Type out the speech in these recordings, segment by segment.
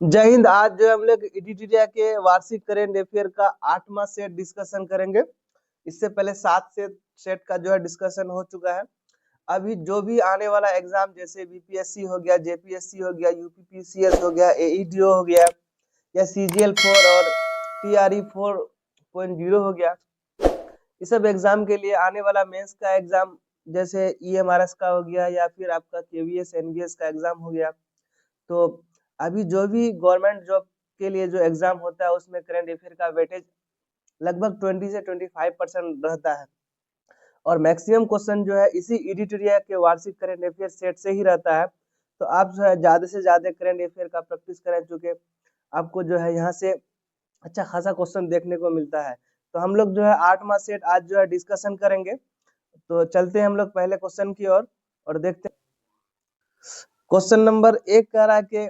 जय हिंद। आज जो हम लोग एडिटोरिया के वार्षिक करेंट अफेयर का 8वां सेट डिस्कशन करेंगे। इससे पहले 7 सेट का जो है डिस्कशन हो चुका है। अभी जो भी आने वाला एग्जाम जैसे बीपीएससी हो गया, जेपीएससी हो गया, यूपीपीसीएस हो गया, एईडीओ हो गया या सीजीएल 4 और टीआरई 4.0 हो गया, इस सब एग्जाम के लिए आने वाला मेंस का एग्जाम जैसे ईएमआरएस का हो गया या फिर आपका केवीएस एनवीएस का एग्जाम हो गया। तो अभी जो भी गवर्नमेंट जॉब के लिए जो एग्जाम होता है उसमें करंट अफेयर का वेटेज लगभग 20 से 25% रहता है और मैक्सिमम क्वेश्चन जो है इसी एडिटोरिया के वार्षिक करंट अफेयर सेट से ही रहता है। तो आप जो है ज्यादा से ज्यादा करंट अफेयर का प्रैक्टिस करें, चूंकि आपको जो है यहाँ से अच्छा खासा क्वेश्चन देखने को मिलता है। तो हम लोग जो है 8वां सेट आज जो है डिस्कशन करेंगे। तो चलते हैं हम लोग पहले क्वेश्चन की ओर और देखते हैं। क्वेश्चन नंबर 1 कह रहा है कि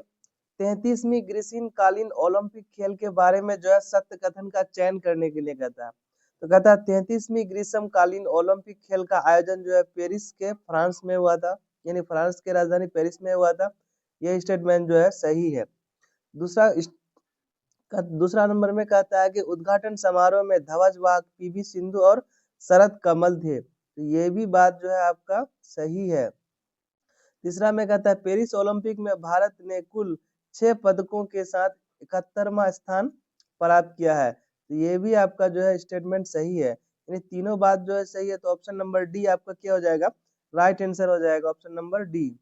33वीं ग्रीष्मकालीन ओलंपिक खेल के बारे में जो है सत्य कथन का चयन करने के लिए कहता है। तो कहता है 33वीं ग्रीष्मकालीन ओलंपिक खेल का आयोजन जो है पेरिस के फ्रांस में हुआ था, यानी फ्रांस के राजधानी पेरिस में हुआ था। यह स्टेटमेंट जो है सही है। दूसरा नंबर में कहता है कि उद्घाटन समारोह में ध्वजवाहक पीवी सिंधु और शरद कमल थे। तो ये भी बात जो है आपका सही है। तीसरा में कहता है पेरिस ओलंपिक में भारत ने कुल 6 पदकों के साथ 71वां स्थान प्राप्त किया है। तो ये भी आपका जो है स्टेटमेंट सही है, यानी तीनों बात जो है सही है। तो ऑप्शन नंबर डी आपका क्या हो जाएगा, राइट आंसर हो जाएगा, ऑप्शन नंबर डी।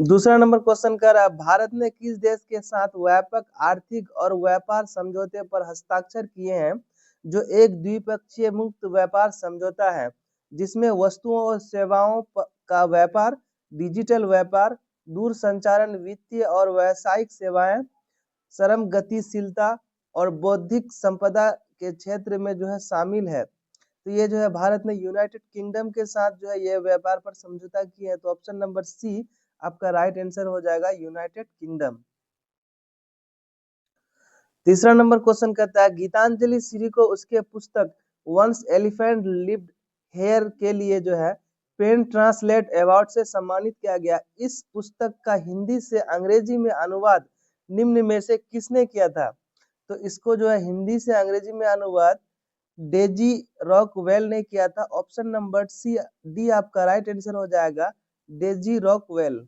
दूसरा नंबर क्वेश्चन कर रहा है भारत ने किस देश के साथ व्यापक आर्थिक और व्यापार समझौते पर हस्ताक्षर किए हैं जो एक द्विपक्षीय मुक्त व्यापार समझौता है जिसमें वस्तुओं और सेवाओं का व्यापार, डिजिटल व्यापार, दूरसंचार, वित्तीय और व्यावसायिक सेवाएं, श्रम गतिशीलता और बौद्धिक संपदा के क्षेत्र में जो है शामिल है। तो ये जो है भारत ने यूनाइटेड किंगडम के साथ जो है ये व्यापार पर समझौता किया है। तो ऑप्शन नंबर सी आपका राइट आंसर हो जाएगा, यूनाइटेड किंगडम। तीसरा नंबर क्वेश्चन कहता है गीतांजलि श्री को उसके पुस्तक वंस एलिफेंट लिव्ड हेयर के लिए जो है पेन ट्रांसलेट अवार्ड से सम्मानित किया गया। इस पुस्तक का हिंदी से अंग्रेजी में अनुवाद निम्न में से किसने किया था? तो इसको जो है हिंदी से अंग्रेजी में अनुवाद डेजी रॉकवेल ने किया था। ऑप्शन नंबर सी डी आपका राइट आंसर हो जाएगा, डेजी रॉकवेल।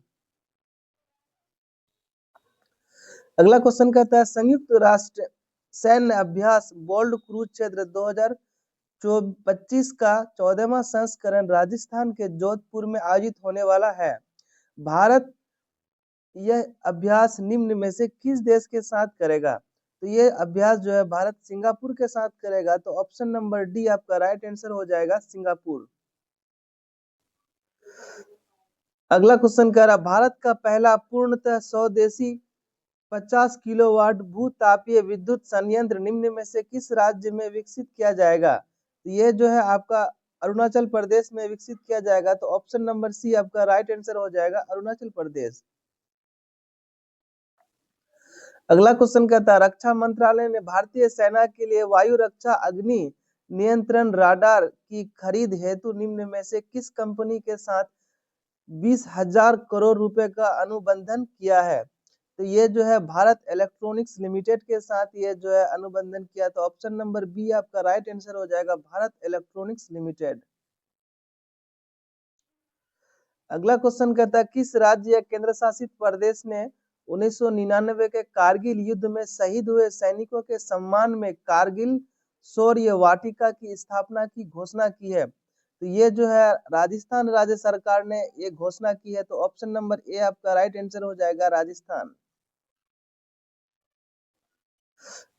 अगला क्वेश्चन कहता है संयुक्त राष्ट्र सैन्य अभ्यास बोल्ड क्रूज क्षेत्र 2025 का 14वां संस्करण राजस्थान के जोधपुर में आयोजित होने वाला है। भारत यह अभ्यास निम्न में से किस देश के साथ करेगा? तो ये अभ्यास जो है भारत सिंगापुर के साथ करेगा। तो ऑप्शन नंबर डी आपका राइट आंसर हो जाएगा, सिंगापुर। अगला क्वेश्चन कह रहा भारत का पहला पूर्णतः स्वदेशी 50 किलोवाट भू-तापीय विद्युत संयंत्र निम्न में से किस राज्य में विकसित किया जाएगा? तो ये जो है आपका अरुणाचल प्रदेश में विकसित किया जाएगा। तो ऑप्शन नंबर सी आपका राइट आंसर हो जाएगा, अरुणाचल प्रदेश। अगला क्वेश्चन कहता है रक्षा मंत्रालय ने भारतीय सेना के लिए वायु रक्षा अग्नि नियंत्रण राडार की खरीद हेतु निम्न में से किस कंपनी के साथ 20,000 करोड़ रुपए का अनुबंधन किया है? तो ये जो है भारत इलेक्ट्रॉनिक्स लिमिटेड के साथ ये जो है अनुबंधन किया। तो ऑप्शन नंबर बी आपका राइट आंसर हो जाएगा, भारत इलेक्ट्रॉनिक्स लिमिटेड। अगला क्वेश्चन कहता है किस राज्य या केंद्र शासित प्रदेश ने 1999 के कारगिल युद्ध में शहीद हुए सैनिकों के सम्मान में कारगिल शौर्य वाटिका की स्थापना की घोषणा की है? तो ये जो है राजस्थान राज्य सरकार ने ये घोषणा की है। तो ऑप्शन नंबर ए आपका राइट आंसर हो जाएगा, राजस्थान।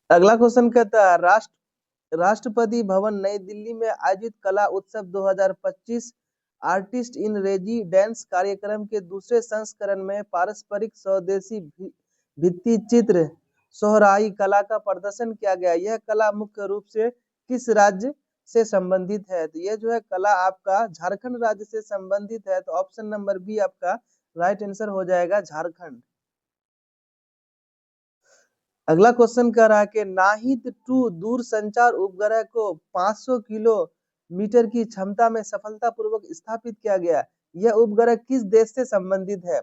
अगला क्वेश्चन कहता है राष्ट्रपति भवन नई दिल्ली में आयोजित कला उत्सव 2025 आर्टिस्ट इन रेजिडेंस कार्यक्रम के दूसरे संस्करण में पारंपरिक स्वदेशी भित्ति चित्र सोहराई कला का प्रदर्शन किया गया। यह कला मुख्य रूप से किस राज्य से संबंधित है? तो यह जो है कला आपका झारखंड राज्य से संबंधित है। तो ऑप्शन नंबर बी आपका राइट आंसर हो जाएगा, झारखंड। अगला क्वेश्चन कह रहा है कि नाहिद 2 दूरसंचार उपग्रह को 500 किलोमीटर की क्षमता में सफलतापूर्वक स्थापित किया गया। यह उपग्रह किस देश से संबंधित है?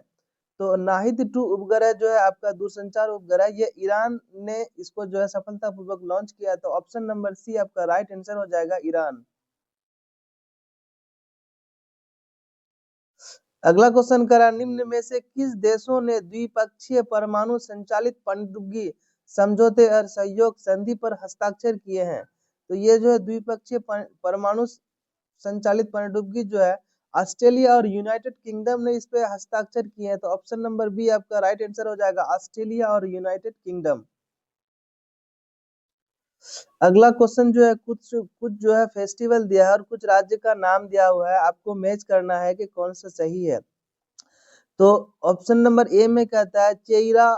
तो नाहिद 2 उपग्रह जो है आपका दूरसंचार उपग्रह, ये ईरान ने इसको जो है सफलतापूर्वक लॉन्च किया। तो ऑप्शन नंबर सी आपका राइट आंसर हो जाएगा, ईरान। अगला क्वेश्चन करा, निम्न में से किस देशों ने द्विपक्षीय परमाणु संचालित पनडुब्बी समझौते और सहयोग संधि पर हस्ताक्षर किए हैं? तो ये जो है द्विपक्षीय परमाणु संचालित पनडुब्बी जो है ऑस्ट्रेलिया और यूनाइटेड किंगडम ने इस पे हस्ताक्षर किए हैं। तो ऑप्शन नंबर बी आपका राइट आंसर हो जाएगा, ऑस्ट्रेलिया और यूनाइटेड किंगडम। अगला क्वेश्चन जो है कुछ कुछ जो है फेस्टिवल दिया है और कुछ राज्य का नाम दिया हुआ है, आपको मैच करना है कि कौन सा सही है। तो ऑप्शन नंबर ए में कहता है चेइरा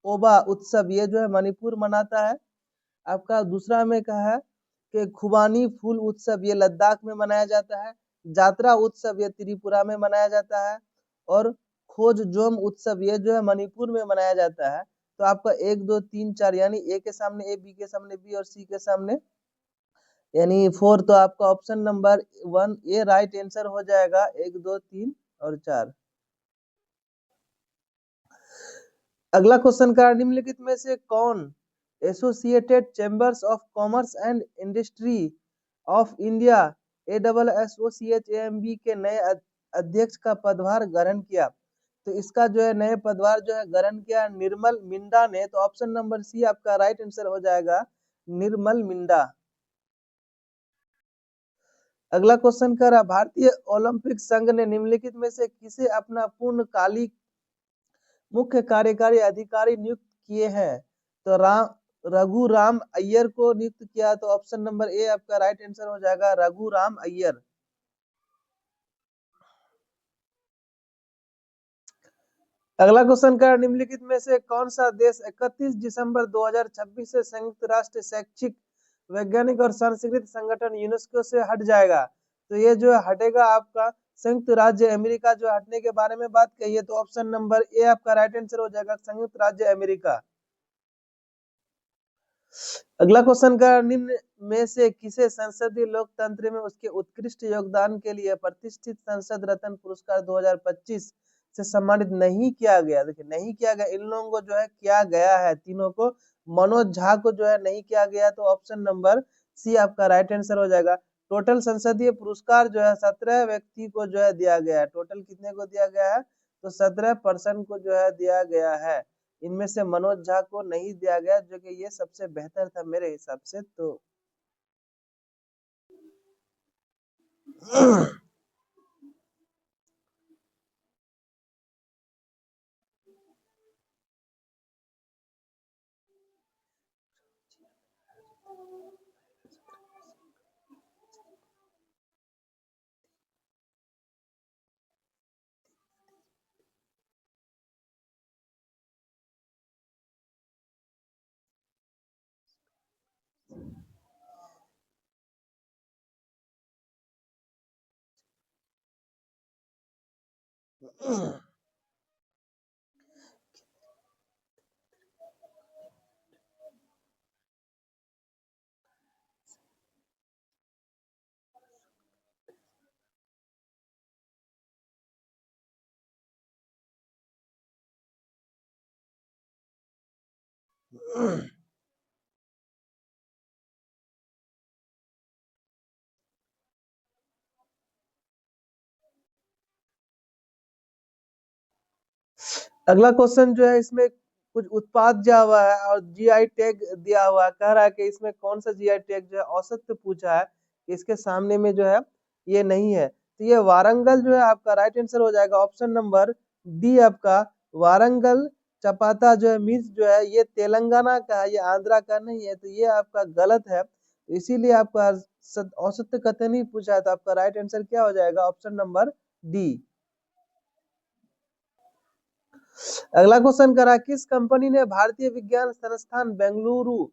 ओबा उत्सव, ये जो है मणिपुर मनाता है। आपका दूसरा में कहा है कि खुबानी फूल उत्सव, ये लद्दाख में मनाया जाता है। जात्रा उत्सव ये त्रिपुरा में मनाया जाता है। और खोज जोम उत्सव ये जो है मणिपुर में मनाया जाता है। तो आपका 1 2 3 4 यानी ए के सामने ए, बी के सामने बी और सी के सामने यानी 4। तो आपका ऑप्शन नंबर 1 ए राइट आंसर हो जाएगा, 1 2 3 और 4। अगला क्वेश्चन का, निम्नलिखित में से कौन associated chambers of commerce and industry of India ASSOCHAMB के नए अध्यक्ष का पदभार ग्रहण किया? तो इसका जो है नए पदभार जो है ग्रहण किया निर्मल मिंडा ने। तो ऑप्शन नंबर सी आपका राइट आंसर हो जाएगा, निर्मल मिंडा। अगला क्वेश्चन कर रहा, भारतीय ओलंपिक संघ ने निम्नलिखित में से किसे अपना पूर्णकालिक मुख्य कार्यकारी अधिकारी नियुक्त किए हैं? तो रघु राम अय्यर को नियुक्त किया। तो ऑप्शन नंबर ए आपका राइट आंसर हो जाएगा, रघु राम अय्यर। अगला क्वेश्चन का, निम्नलिखित में से कौन सा देश 31 दिसंबर 2026 से संयुक्त राष्ट्र शैक्षिक वैज्ञानिक और सांस्कृतिक संगठन यूनेस्को से हट जाएगा? तो ये जो हटेगा आपका संयुक्त राज्य अमेरिका जो हटने के बारे में बात कही है। तो ऑप्शन नंबर ए आपका राइट आंसर हो जाएगा, संयुक्त राज्य अमेरिका। अगला क्वेश्चन का, निम्न में से किसे संसदीय लोकतंत्र में उसके उत्कृष्ट योगदान के लिए प्रतिष्ठित संसद रत्न पुरस्कार 2025 से सम्मानित नहीं किया गया? देखिए नहीं किया गया, इन लोगों को जो है किया गया है, तीनों को। मनोज झा को जो है नहीं किया गया। तो ऑप्शन नंबर सी आपका राइट आंसर हो जाएगा। टोटल संसदीय पुरस्कार जो है 17 व्यक्ति को जो है दिया गया है। टोटल कितने को दिया गया है? तो 17 पर्सन को जो है दिया गया है। इनमें से मनोज झा को नहीं दिया गया, जो कि ये सबसे बेहतर था मेरे हिसाब से। तो अगला क्वेश्चन जो है इसमें कुछ उत्पाद दिया हुआ है और जीआई टैग दिया हुआ है। कह रहा है कि इसमें कौन सा जीआई टैग जो है औसत पे पूछा है, इसके सामने में जो है ये नहीं है। तो ये वारंगल जो है आपका राइट आंसर हो जाएगा, ऑप्शन नंबर डी आपका वारंगल चपाता जो है मिर्च जो है ये तेलंगाना का है, ये आंध्रा का नहीं है। तो ये आपका गलत है, तो इसीलिए आपका औसत कथन ही पूछा है। तो आपका राइट आंसर क्या हो जाएगा, ऑप्शन नंबर डी। अगला क्वेश्चन करा, किस कंपनी ने भारतीय विज्ञान संस्थान बेंगलुरु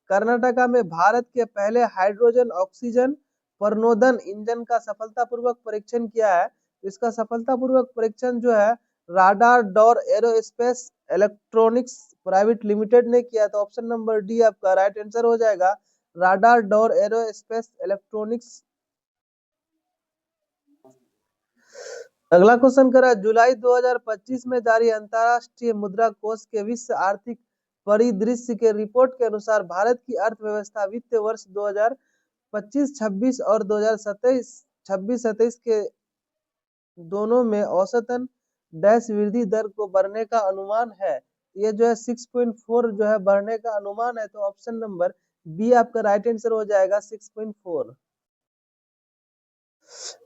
कर्नाटका में भारत के पहले हाइड्रोजन ऑक्सीजन प्रणोदन इंजन का सफलतापूर्वक परीक्षण किया है? इसका सफलतापूर्वक परीक्षण जो है radar door aerospace electronics private limited ने किया। तो ऑप्शन नंबर डी आपका राइट आंसर हो जाएगा, राडार डोर एरोस्पेस इलेक्ट्रॉनिक्स। अगला क्वेश्चन करा, जुलाई 2025 में जारी अंतर्राष्ट्रीय मुद्रा कोष के विश्व आर्थिक परिदृश्य के रिपोर्ट के अनुसार भारत की अर्थव्यवस्था वित्तीय वर्ष 2025-26 और 2027-26-27 के दोनों में औसतन डैश वृद्धि दर को बढ़ने का अनुमान है। ये जो है 6.4 जो है बढ़ने का अनुमान है, तो ऑप्शन नंबर बी आपका राइट आंसर हो जाएगा 6.4।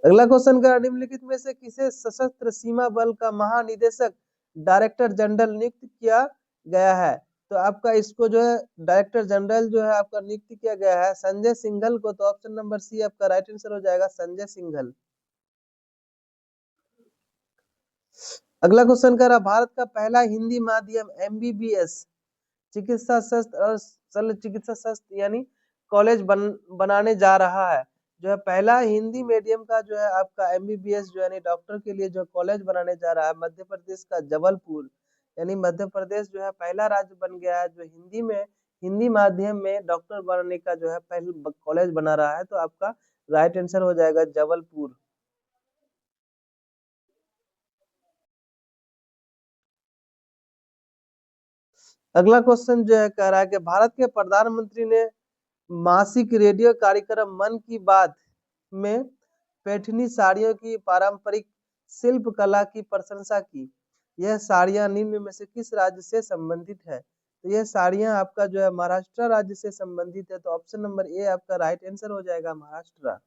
अगला क्वेश्चन का, निम्नलिखित में से किसे सशस्त्र सीमा बल का महानिदेशक डायरेक्टर जनरल नियुक्त किया गया है? तो आपका इसको जो है डायरेक्टर जनरल जो है आपका नियुक्त किया गया है संजय सिंघल को, तो ऑप्शन नंबर सी आपका राइट आंसर हो जाएगा संजय सिंघल। अगला क्वेश्चन कर रहा, भारत का पहला हिंदी माध्यम एमबीबीएस चिकित्सा शास्त्र और शल्य चिकित्सा शास्त्र यानी कॉलेज बनाने जा रहा है। जो है पहला हिंदी मीडियम का जो है आपका एमबीबीएस जो यानी डॉक्टर के लिए जो कॉलेज बनाने जा रहा है मध्य प्रदेश का जबलपुर, यानी मध्य प्रदेश जो है पहला राज्य बन गया है जो हिंदी माध्यम में डॉक्टर बनने का जो है पहले कॉलेज बना रहा है, तो आपका राइट आंसर हो जाएगा जबलपुर। अगला क्वेश्चन जो है कह रहा है कि भारत के प्रधानमंत्री ने मासिक रेडियो कार्यक्रम मन की बात में पैठनी साड़ियों की पारंपरिक शिल्प कला की प्रशंसा की। यह साड़ियां निम्न में से किस राज्य से संबंधित है? तो यह साड़ियां आपका जो है महाराष्ट्र राज्य से संबंधित है, तो ऑप्शन नंबर ए आपका राइट आंसर हो जाएगा महाराष्ट्र।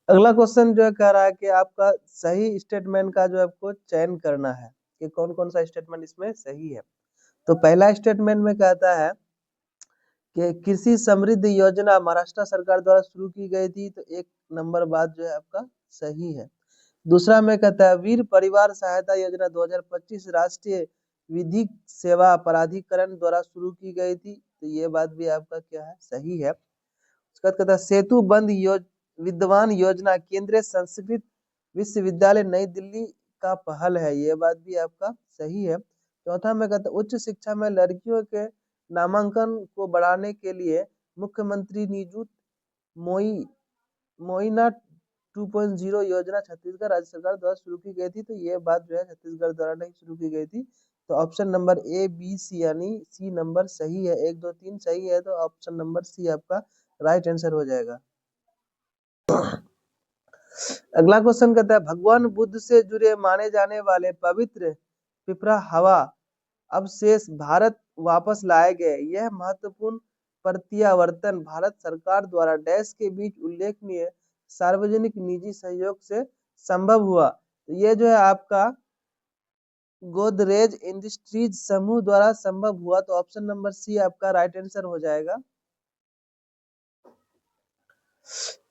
अगला क्वेश्चन जो है कह रहा है कि आपका सही स्टेटमेंट का जो आपको चयन करना है कि कौन कौन सा स्टेटमेंट इसमें सही है। तो पहला स्टेटमेंट में कहता है कि कृषि समृद्धि योजना महाराष्ट्र सरकार द्वारा शुरू की गई थी, तो एक नंबर बात जो है आपका सही है। दूसरा में कहता है वीर परिवार सहायता योजना 2025 राष्ट्रीय विधिक सेवा प्राधिकरण द्वारा शुरू की गई थी, तो ये बात भी आपका क्या है सही है। उसके बाद कहता है सेतु बंद विद्वान योजना केंद्रीय संस्कृत विश्वविद्यालय नई दिल्ली का पहल है, ये बात भी आपका सही है। चौथा में कहता है उच्च शिक्षा में लड़कियों के नामांकन को बढ़ाने के लिए मुख्यमंत्री निजुत मोइना 2.0 योजना छत्तीसगढ़ राज्य सरकार द्वारा शुरू की गई थी, तो ये बात जो है छत्तीसगढ़ द्वारा नहीं शुरू की गई थी, तो option number A B C यानी सी नंबर सही है, 1 2 3 सही है, तो ऑप्शन नंबर सी आपका राइट आंसर हो जाएगा। अगला क्वेश्चन कहता है भगवान बुद्ध से जुड़े माने जाने वाले पवित्र पिपरा हवा अवशेष भारत वापस लाए गए। यह महत्वपूर्ण प्रत्यावर्तन भारत सरकार द्वारा डैश के बीच उल्लेखनीय सार्वजनिक निजी सहयोग से संभव हुआ। तो ये जो है आपका गोदरेज इंडस्ट्रीज समूह द्वारा संभव हुआ, तो ऑप्शन नंबर सी आपका राइट आंसर हो जाएगा।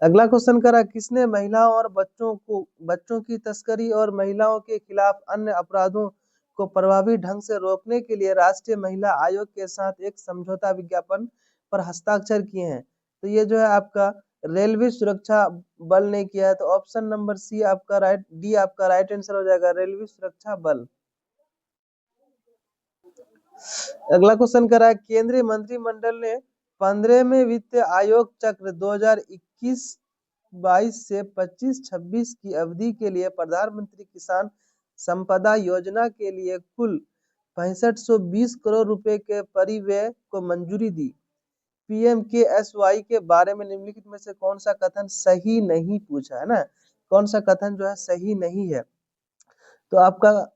अगला क्वेश्चन करा किसने महिलाओं और बच्चों की तस्करी और महिलाओं के खिलाफ अन्य अपराधों को प्रभावी ढंग से रोकने के लिए राष्ट्रीय महिला आयोग के साथ एक समझौता विज्ञापन पर हस्ताक्षर किए हैं? तो ये जो है आपका रेलवे सुरक्षा बल ने किया है, तो ऑप्शन नंबर सी आपका राइट आंसर हो जाएगा रेलवे सुरक्षा बल। अगला क्वेश्चन कर रहा है केंद्रीय मंत्रिमंडल ने 15वें वित्त आयोग चक्र 2021-22 से 25-26 की अवधि के लिए प्रधानमंत्री किसान संपदा योजना के लिए कुल 6520 करोड़ रुपए के परिव्यय को मंजूरी दी। पीएमकेएसवाई के बारे में निम्नलिखित में से कौन सा कथन सही नहीं पूछा है ना, कौन सा कथन जो है सही नहीं है? तो आपका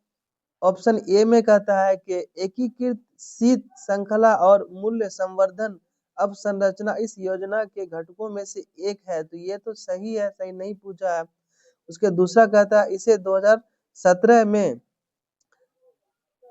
ऑप्शन ए में कहता है कि एकीकृत शीत श्रृंखला और मूल्य संवर्धन अवसंरचना इस योजना के घटकों में से एक है, तो ये तो सही है, सही नहीं पूछा है। उसके दूसरा कहता है इसे 2017 में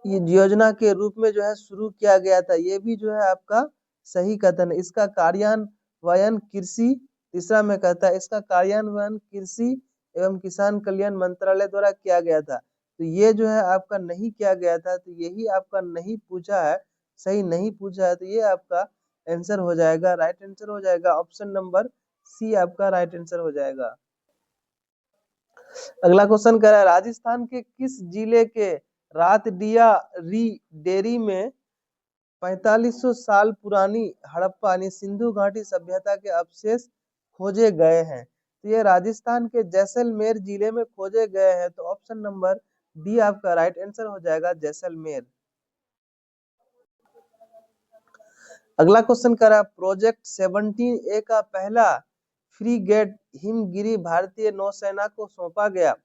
योजना के रूप में जो है शुरू किया गया था, ये भी जो है आपका सही कथन है। इसका कार्यान्वयन कृषि, तीसरा में कहता है इसका कार्यान्वयन कृषि एवं किसान कल्याण मंत्रालय द्वारा किया गया था, तो ये जो है आपका नहीं किया गया था, तो यही आपका नहीं पूछा है, सही नहीं पूछा है, तो ये आपका आंसर हो जाएगा, राइट आंसर हो जाएगा ऑप्शन नंबर सी आपका राइट आंसर हो जाएगा। अगला क्वेश्चन कह रहा है राजस्थान के किस जिले के रातडिया री डेरी में 4500 साल पुरानी हड़प्पा यानी सिंधु घाटी सभ्यता के अवशेष खोजे गए हैं? तो ये राजस्थान के जैसलमेर जिले में खोजे गए हैं, तो ऑप्शन नंबर डी आपका राइट आंसर हो जाएगा, जैसलमेर। अगला क्वेश्चन करा, प्रोजेक्ट 17A का पहला फ्रीगेट हिमगिरी भारतीय नौसेना को सौंपा गया।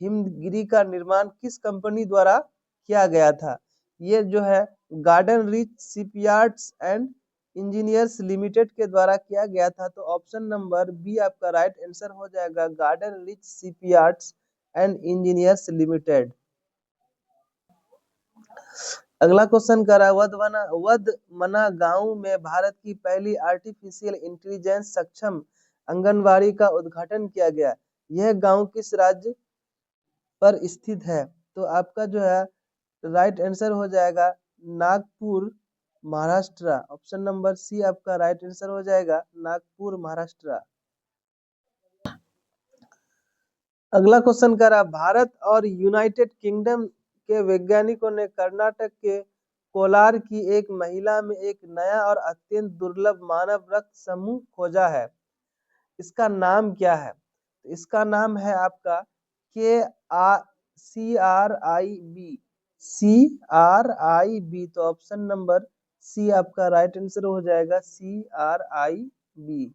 हिमगिरी का निर्माण किस कंपनी द्वारा किया गया था? ये जो है garden rich shipyards and engineers limited के द्वारा किया गया था, तो ऑप्शन नंबर बी आपका राइट आंसर हो जाएगा, garden rich shipyards and engineers limited. अगला क्वेश्चन करा, वधमना गांव में भारत की पहली आर्टिफिशियल इंटेलिजेंस सक्षम आंगनबाड़ी का उद्घाटन किया गया। यह गांव किस राज्य पर स्थित है? तो आपका जो है राइट आंसर हो जाएगा, Nagpur Maharashtra. Option number C आपका राइट आंसर हो जाएगा, नागपुर महाराष्ट्र। अगला क्वेश्चन करा, भारत और यूनाइटेड किंगडम के वैज्ञानिकों ने कर्नाटक के कोलार की एक महिला में एक नया और अत्यंत दुर्लभ मानव रक्त समूह खोजा है। इसका नाम क्या है? तो इसका नाम है आपका CRIB। CRIB, तो ऑप्शन नंबर सी आपका राइट आंसर हो जाएगा, CRIB।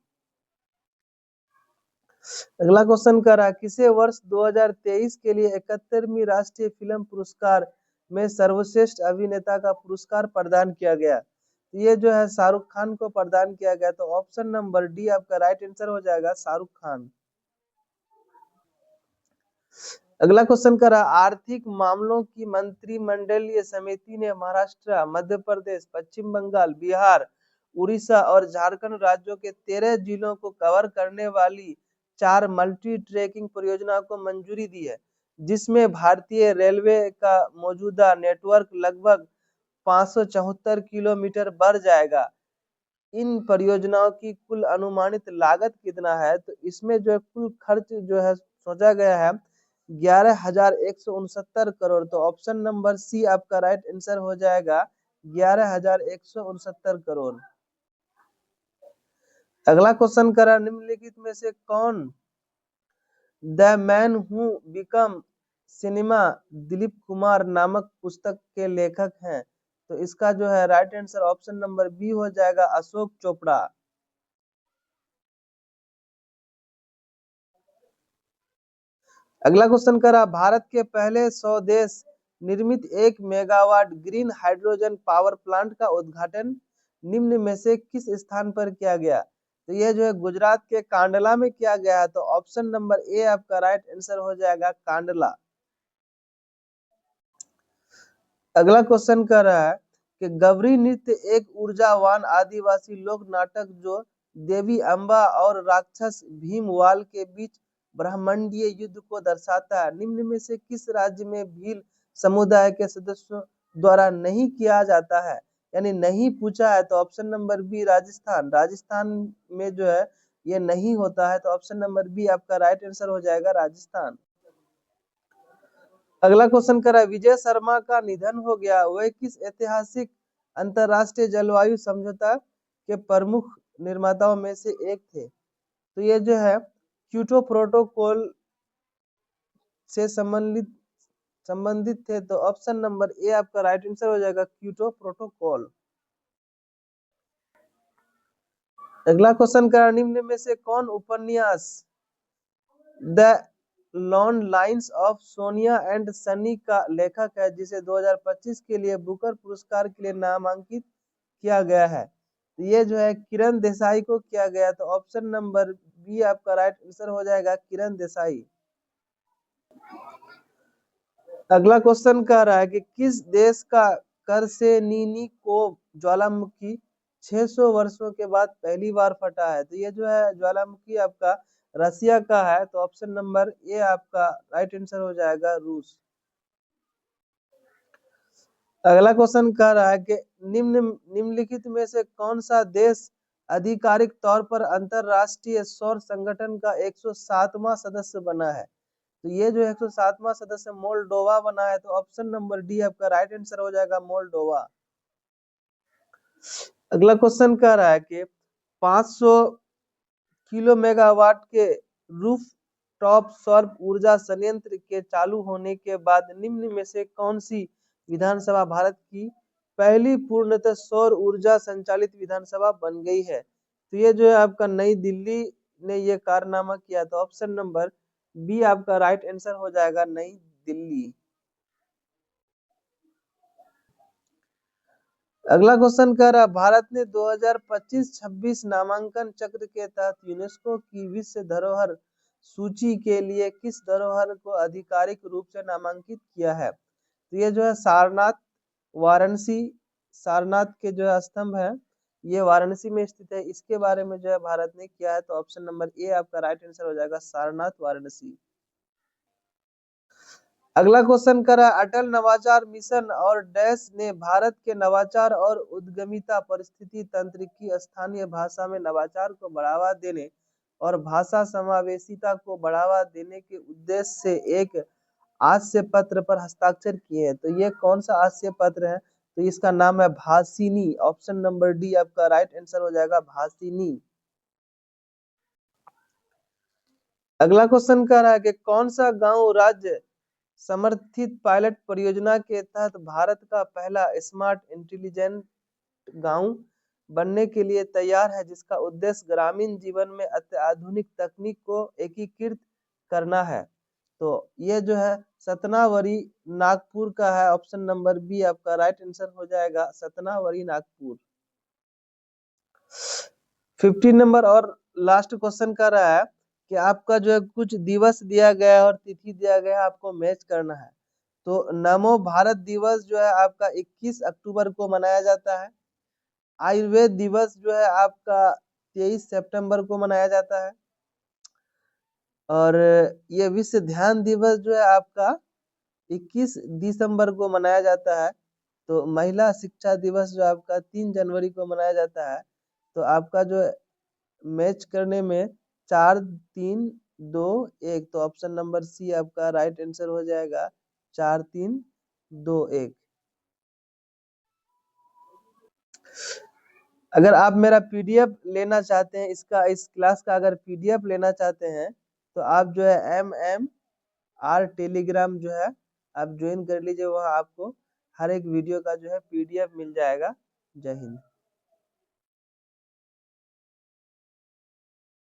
अगला क्वेश्चन करा, किसे वर्ष 2023 के लिए 71वीं राष्ट्रीय फिल्म पुरस्कार में सर्वश्रेष्ठ अभिनेता का पुरस्कार प्रदान किया गया? ये जो है शाहरुख खान को प्रदान किया गया, तो ऑप्शन नंबर डी आपका राइट आंसर हो जाएगा, शाहरुख खान। अगला क्वेश्चन करा, आर्थिक मामलों की मंत्रिमंडलीय समिति ने महाराष्ट्र, मध्य प्रदेश, पश्चिम बंगाल, बिहार, उड़ीसा और झारखंड राज्यों के 13 जिलों को कवर करने वाली 4 मल्टी ट्रैकिंग परियोजनाओं को मंजूरी दी है, जिसमें भारतीय रेलवे का मौजूदा नेटवर्क लगभग 574 किलोमीटर बढ़ जाएगा। इन परियोजनाओं की कुल अनुमानित लागत कितना है? तो इसमें जो है कुल खर्च जो है सोचा गया है 11,169 करोड़, तो ऑप्शन नंबर सी आपका राइट आंसर हो जाएगा, 11,169 करोड़। अगला क्वेश्चन करा, निम्नलिखित में से कौन the man who became cinema Dilip Kumar नामक पुस्तक के लेखक हैं? तो इसका जो है right answer option number B हो जाएगा, अशोक चोपड़ा। अगला क्वेश्चन करा, भारत के पहले स्वदेश निर्मित 1 megawatt green hydrogen power plant का उद्घाटन निम्न में से किस स्थान पर किया गया? तो यह जो है गुजरात के कांडला में किया गया है, तो ऑप्शन नंबर ए आपका राइट आंसर हो जाएगा, कांडला। अगला क्वेश्चन कर रहा है कि गौरी नृत्य एक ऊर्जावान आदिवासी लोक नाटक जो देवी अम्बा और राक्षस भीमवाल के बीच ब्रह्मांडीय युद्ध को दर्शाता है, निम्न में से किस राज्य में भील समुदाय के सदस्यों द्वारा नहीं किया जाता है, यानी नहीं पूछा है? तो option number B, Rajasthan. Rajasthan में जो है ये नहीं होता है, तो ऑप्शन नंबर बी आपका राइट आंसर हो जाएगा, राजस्थान। अगला क्वेश्चन करा, विजय शर्मा का निधन हो गया, वह किस ऐतिहासिक अंतरराष्ट्रीय जलवायु समझौता के प्रमुख निर्माताओं में से एक थे? तो ये जो है क्योटो प्रोटोकॉल से संबंधित थे, तो ऑप्शन नंबर ए आपका राइट आंसर हो जाएगा, क्योटो प्रोटोकॉल। अगला क्वेश्चन करा, निम्न में से कौन उपन्यास the long lines of Sonia and Sunny का लेखक है, जिसे 2025 के लिए बुकर पुरस्कार के लिए नामांकित किया गया है? तो ये जो है किरण देसाई को किया गया, तो ऑप्शन नंबर बी आपका राइट आंसर हो जाएगा, किरण देसाई। अगला क्वेश्चन कह रहा है कि किस देश का कर्सेनिनिकोव ज्वालामुखी 600 वर्षों के बाद पहली बार फटा है? तो ये जो है ज्वालामुखी आपका रसिया का है, तो ऑप्शन नंबर ए आपका राइट आंसर हो जाएगा, रूस। अगला क्वेश्चन कह रहा है कि निम्नलिखित में से कौन सा देश आधिकारिक तौर पर अंतरराष्ट्रीय सौर संगठन का 107वां सदस्य बना है? तो ये जो 107वां सदस्य मोल्डोवा बना है, तो ऑप्शन नंबर डी आपका राइट आंसर हो जाएगा, मोल्डोवा। अगला क्वेश्चन कह रहा है कि 500 किलो मेगावाट के रूफ टॉप सौर ऊर्जा संयंत्र के चालू होने के बाद निम्न में से कौन सी विधानसभा भारत की पहली पूर्णतः सौर ऊर्जा संचालित विधानसभा बन गई है? तो ये जो है आपका नई दिल्ली ने ये कारनामा किया। तो ऑप्शन नंबर बी आपका राइट आंसर हो जाएगा, नई दिल्ली। अगला क्वेश्चन कह रहा है, भारत ने 2025-26 नामांकन चक्र के तहत यूनेस्को की विश्व धरोहर सूची के लिए किस धरोहर को आधिकारिक रूप से नामांकित किया है? तो ये जो है सारनाथ, वाराणसी, सारनाथ के जो है स्तंभ है ये वाराणसी में स्थित है, इसके बारे में जो है भारत ने किया है। तो ऑप्शन नंबर ए आपका राइट आंसर हो जाएगा, सारनाथ, वाराणसी। अगला क्वेश्चन करा, अटल नवाचार मिशन और डैश ने भारत के नवाचार और उद्यमिता परिस्थिति तंत्र की स्थानीय भाषा में नवाचार को बढ़ावा देने और भाषा समावेशिता को बढ़ावा देने के उद्देश्य से एक आशय पत्र पर हस्ताक्षर किए हैं। तो ये कौन सा आशय पत्र है? तो इसका नाम है भाषिनी। ऑप्शन नंबर डी आपका राइट आंसर हो जाएगा, भाषिनी। अगला क्वेश्चन कह रहा है कि कौन सा गांव राज्य समर्थित पायलट परियोजना के तहत भारत का पहला स्मार्ट इंटेलिजेंट गांव बनने के लिए तैयार है, जिसका उद्देश्य ग्रामीण जीवन में अत्याधुनिक तकनीक को एकीकृत करना है? तो ये जो है सतनावरी नागपुर का है। ऑप्शन नंबर बी आपका राइट आंसर हो जाएगा, सतनावरी नागपुर। 15 नंबर और लास्ट क्वेश्चन कर रहा है कि आपका जो है कुछ दिवस दिया गया है और तिथि दिया गया है, आपको मैच करना है। तो नमो भारत दिवस जो है आपका 21 अक्टूबर को मनाया जाता है। आयुर्वेद दिवस जो है आपका 23 सितंबर को मनाया जाता है। और ये विश्व ध्यान दिवस जो है आपका 21 दिसंबर को मनाया जाता है। तो महिला शिक्षा दिवस जो आपका 3 जनवरी को मनाया जाता है। तो आपका जो मैच करने में 4, 3, 2, 1, तो ऑप्शन नंबर सी आपका राइट आंसर हो जाएगा, 4, 3, 2, 1। अगर आप मेरा पीडीएफ लेना चाहते हैं, इस क्लास का अगर पीडीएफ लेना चाहते हैं तो आप जो है MMR टेलीग्राम जो है आप ज्वाइन कर लीजिए, वहाँ आपको हर एक वीडियो का जो है पीडीएफ मिल जाएगा। जय हिंद।